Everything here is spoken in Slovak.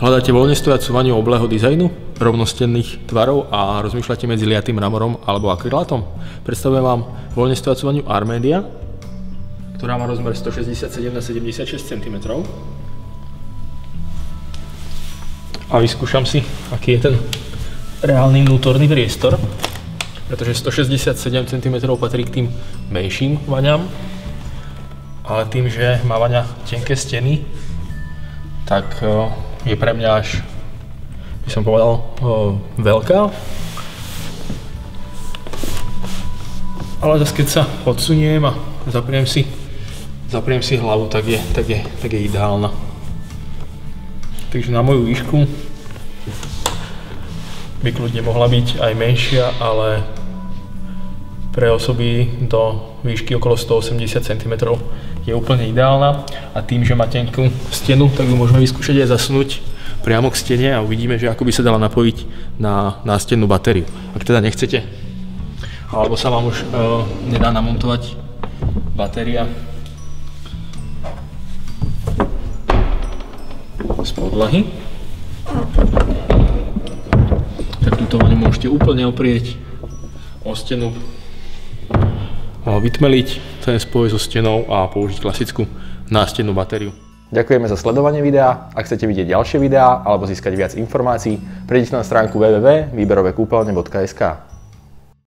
Hľadáte voľne stojacú vaňu oblého dizajnu, rovnostenných tvarov a rozmýšľate medzi liatým mramorom alebo akrylátom? Predstavujem vám voľne stojacú vaňu Armedia, ktorá má rozmer 167 na 76 cm. A vyskúšam si, aký je ten reálny vnútorný priestor, pretože 167 cm patrí k tým menším vaňam, ale tým, že má vaňa tenké steny, tak je pre mňa až, by som povedal, veľká. Ale zase keď sa odsuniem a zapriem si hlavu, tak je ideálna. Takže na moju výšku by kľudne mohla byť aj menšia, ale pre osoby do výšky okolo 180 cm je úplne ideálna. A tým, že má tenkú stenu, tak ju môžeme vyskúšať aj zasunúť priamo k stene a uvidíme, že ako by sa dala napojiť na nástennú batériu. Ak teda nechcete, alebo sa vám už nedá namontovať batéria z podlahy, tak túto vaňu môžete úplne oprieť o stenu, vytmeliť ten spoj so stenou a použiť klasickú nástennú batériu. Ďakujeme za sledovanie videa. Ak chcete vidieť ďalšie videá alebo získať viac informácií, prejdite na stránku www.výberovekúpeľne.sk.